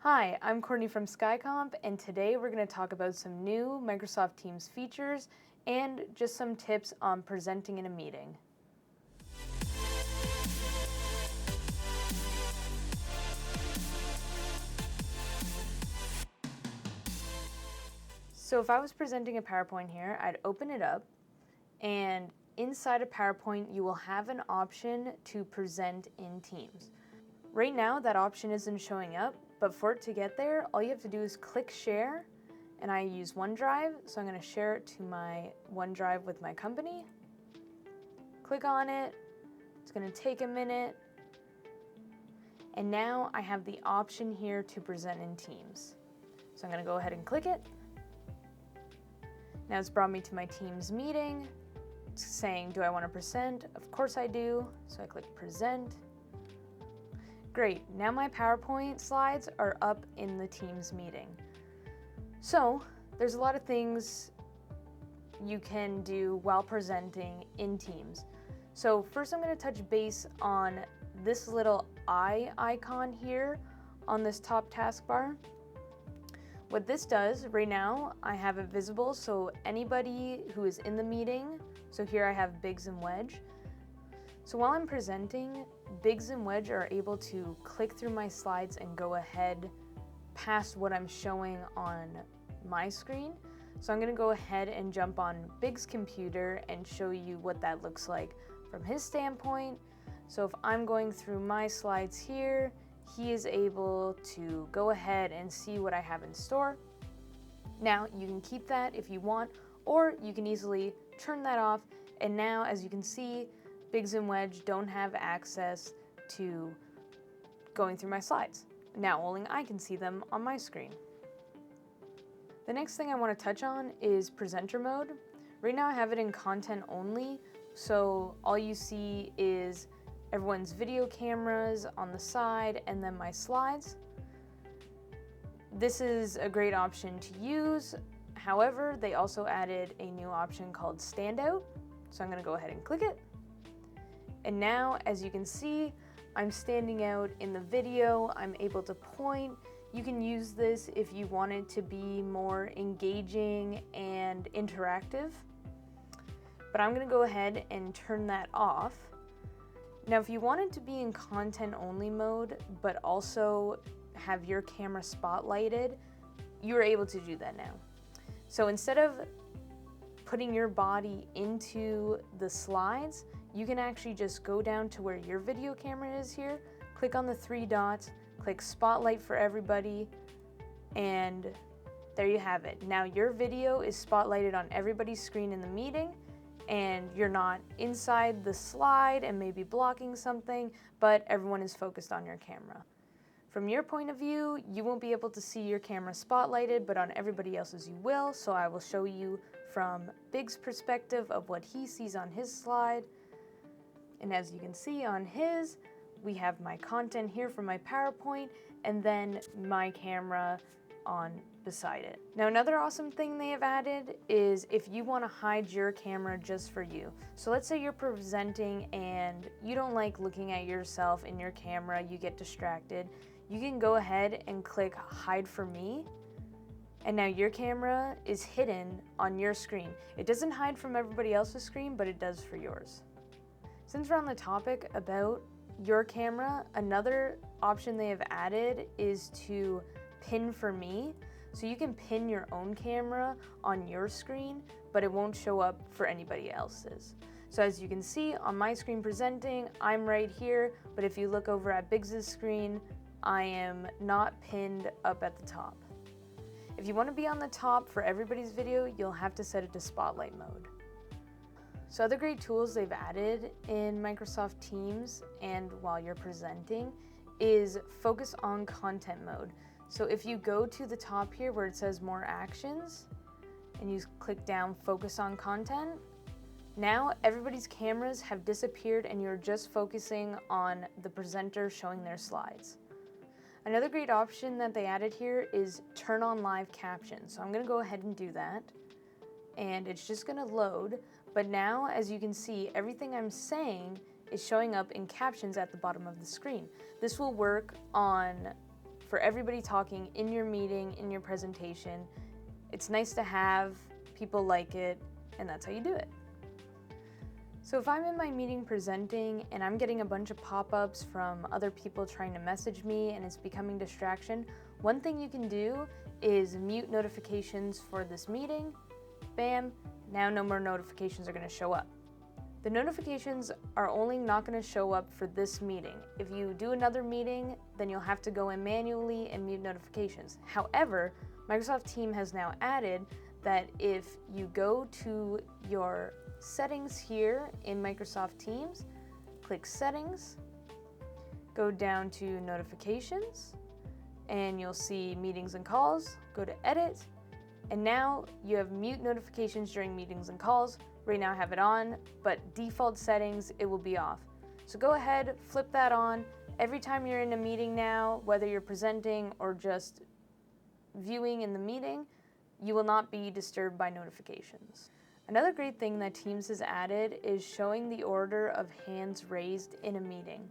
Hi, I'm Kourtney from SkyComp, and today we're going to talk about some new Microsoft Teams features and just some tips on presenting in a meeting. So if I was presenting a PowerPoint here, I'd open it up, and inside of PowerPoint you will have an option to present in Teams. Right now that option isn't showing up, but for it to get there, all you have to do is click share, and I use OneDrive, so I'm going to share it to my OneDrive with my company. Click on it, it's going to take a minute, and now I have the option here to present in Teams. So I'm going to go ahead and click it. Now it's brought me to my Teams meeting. It's saying, do I want to present? Of course I do, so I click present. Great, now my PowerPoint slides are up in the Teams meeting. So there's a lot of things you can do while presenting in Teams. So first I'm going to touch base on this little eye icon here on this top taskbar. What this does, right now I have it visible so anybody who is in the meeting, so here I have Biggs and Wedge. So while I'm presenting, Biggs and Wedge are able to click through my slides and go ahead past what I'm showing on my screen. So I'm going to go ahead and jump on Biggs' computer and show you what that looks like from his standpoint. So if I'm going through my slides here, he is able to go ahead and see what I have in store. Now you can keep that if you want, or you can easily turn that off. And now, as you can see, Biggs and Wedge don't have access to going through my slides. Now only I can see them on my screen. The next thing I want to touch on is presenter mode. Right now I have it in content only, so all you see is everyone's video cameras on the side and then my slides. This is a great option to use. However, they also added a new option called Standout. So I'm going to go ahead and click it. And now, as you can see, I'm standing out in the video. I'm able to point. You can use this if you want it to be more engaging and interactive. But I'm going to go ahead and turn that off. Now, if you want it to be in content only mode, but also have your camera spotlighted, you're able to do that now. So instead of putting your body into the slides, you can actually just go down to where your video camera is here, click on the three dots, click spotlight for everybody, and there you have it. Now your video is spotlighted on everybody's screen in the meeting, and you're not inside the slide and maybe blocking something, but everyone is focused on your camera. From your point of view, you won't be able to see your camera spotlighted, but on everybody else's you will, so I will show you from Biggs' perspective of what he sees on his slide. And as you can see on his, we have my content here from my PowerPoint, and then my camera on beside it. Now another awesome thing they have added is if you want to hide your camera just for you. So let's say you're presenting and you don't like looking at yourself in your camera, you get distracted. You can go ahead and click hide for me, and now your camera is hidden on your screen. It doesn't hide from everybody else's screen, but it does for yours. Since we're on the topic about your camera, another option they have added is to pin for me. So you can pin your own camera on your screen, but it won't show up for anybody else's. So as you can see on my screen presenting, I'm right here, but if you look over at Biggs' screen, I am not pinned up at the top. If you want to be on the top for everybody's video, you'll have to set it to spotlight mode. So other great tools they've added in Microsoft Teams and while you're presenting is focus on content mode. So if you go to the top here where it says more actions and you click down focus on content, now everybody's cameras have disappeared and you're just focusing on the presenter showing their slides. Another great option that they added here is turn on live captions. So I'm going to go ahead and do that, and it's just going to load. But now, as you can see, everything I'm saying is showing up in captions at the bottom of the screen. This will work on for everybody talking in your meeting, in your presentation. It's nice to have, people like it, and that's how you do it. So if I'm in my meeting presenting and I'm getting a bunch of pop-ups from other people trying to message me and it's becoming distraction, one thing you can do is mute notifications for this meeting. Bam, now no more notifications are going to show up. The notifications are only not going to show up for this meeting. If you do another meeting, then you'll have to go in manually and mute notifications. However, Microsoft Teams has now added that if you go to your settings here in Microsoft Teams, click Settings, go down to Notifications, and you'll see Meetings and Calls, go to Edit, and now you have mute notifications during meetings and calls. Right now I have it on, but default settings, it will be off. So go ahead, flip that on. Every time you're in a meeting now, whether you're presenting or just viewing in the meeting, you will not be disturbed by notifications. Another great thing that Teams has added is showing the order of hands raised in a meeting.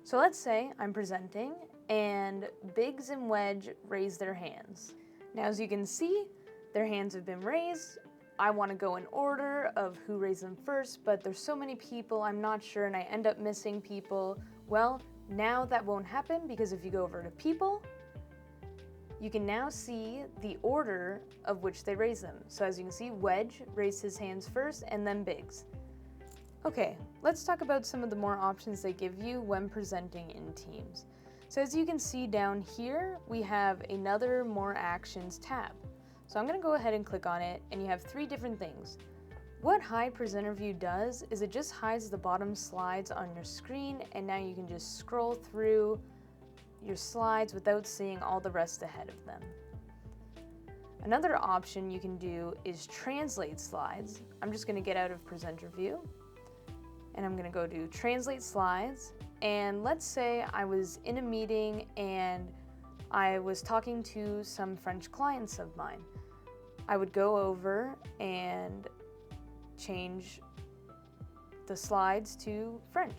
So let's say I'm presenting and Biggs and Wedge raise their hands. Now as you can see, their hands have been raised. I want to go in order of who raised them first, but there's so many people, I'm not sure, and I end up missing people. Well, now that won't happen because if you go over to People, you can now see the order of which they raise them. So as you can see, Wedge raised his hands first and then Biggs. Okay, let's talk about some of the more options they give you when presenting in Teams. So as you can see down here, we have another More Actions tab. So I'm going to go ahead and click on it, and you have 3 different things. What Hide Presenter View does is it just hides the bottom slides on your screen, and now you can just scroll through your slides without seeing all the rest ahead of them. Another option you can do is translate slides. I'm just going to get out of Presenter View, and I'm going to go to Translate Slides, and let's say I was in a meeting and I was talking to some French clients of mine. I would go over and change the slides to French.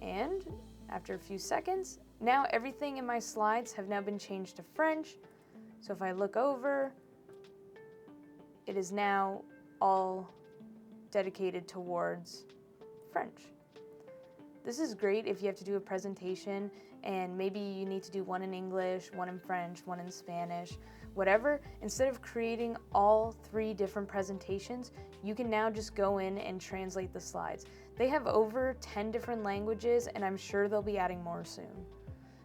And after a few seconds, now everything in my slides have now been changed to French. So if I look over, it is now all dedicated towards French. This is great if you have to do a presentation and maybe you need to do one in English, one in French, one in Spanish, whatever. Instead of creating all 3 different presentations, you can now just go in and translate the slides. They have over 10 different languages, and I'm sure they'll be adding more soon.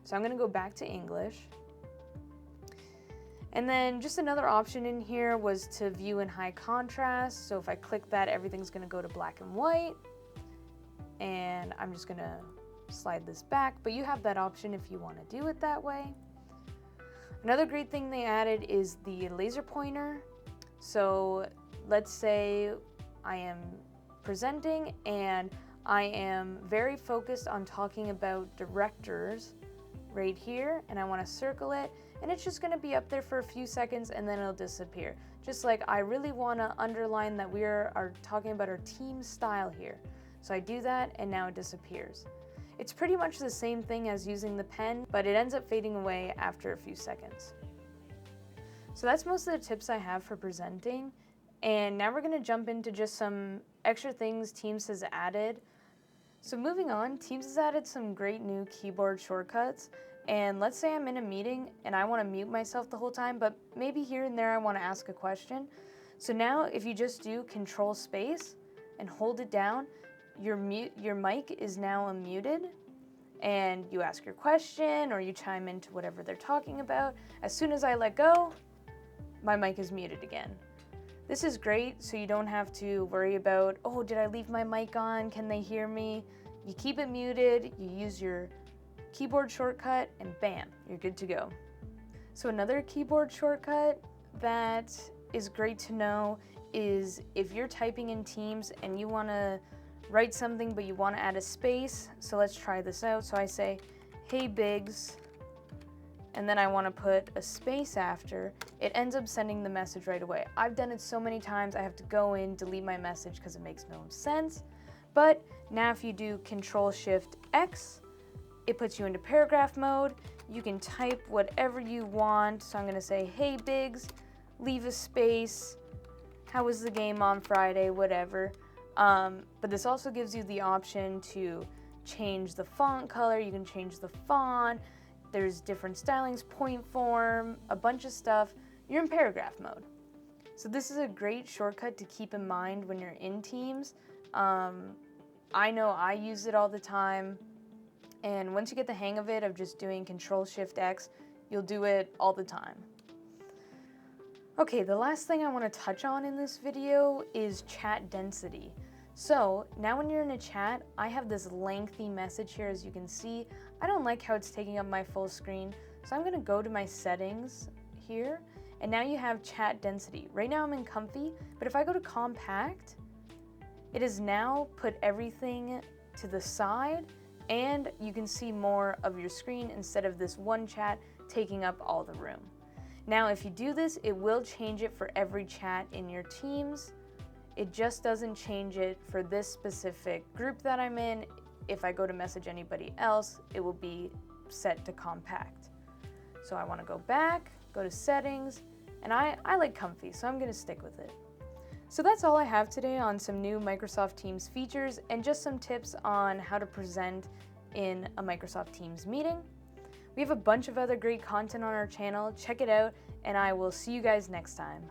So I'm going to go back to English. And then just another option in here was to view in high contrast. So if I click that, everything's going to go to black and white. And I'm just going to slide this back, but you have that option if you want to do it that way. Another great thing they added is the laser pointer. So let's say I am presenting and I am very focused on talking about directors right here, and I want to circle it, and it's just going to be up there for a few seconds and then it'll disappear. Just like I really want to underline that we are talking about our team style here. So I do that and now it disappears. It's pretty much the same thing as using the pen, but it ends up fading away after a few seconds. So that's most of the tips I have for presenting. And now we're going to jump into just some extra things Teams has added. So moving on, Teams has added some great new keyboard shortcuts. And let's say I'm in a meeting and I want to mute myself the whole time, but maybe here and there I want to ask a question. So now if you just do Control Space and hold it down, your mic is now unmuted, and you ask your question or you chime into whatever they're talking about. As soon as I let go, my mic is muted again. This is great, so you don't have to worry about, oh, did I leave my mic on? Can they hear me? You keep it muted, you use your keyboard shortcut, and bam, you're good to go. So another keyboard shortcut that is great to know is if you're typing in Teams and you want to write something but you want to add a space. So let's try this out. So I say, hey Biggs, and then I want to put a space after. It ends up sending the message right away. I've done it so many times I have to go in, delete my message because it makes no sense. But now if you do Control Shift X, It puts you into paragraph mode. You can type whatever you want. So I'm gonna say, hey Biggs, leave a space. How was the game on Friday? Whatever. But this also gives you the option to change the font color. You can change the font. There's different stylings, point form, a bunch of stuff. You're in paragraph mode. So this is a great shortcut to keep in mind when you're in Teams. I know I use it all the time. And once you get the hang of it, of just doing Control-Shift-X, you'll do it all the time. Okay, the last thing I want to touch on in this video is chat density. So now when you're in a chat, I have this lengthy message here, as you can see. I don't like how it's taking up my full screen, so I'm going to go to my settings here, and now you have chat density. Right now I'm in comfy, but if I go to compact, it has now put everything to the side, and you can see more of your screen instead of this one chat taking up all the room. Now, if you do this, it will change it for every chat in your Teams. It just doesn't change it for this specific group that I'm in. If I go to message anybody else, it will be set to compact. So I want to go back, go to settings, and I like comfy, so I'm going to stick with it. So that's all I have today on some new Microsoft Teams features and just some tips on how to present in a Microsoft Teams meeting. We have a bunch of other great content on our channel. Check it out, and I will see you guys next time.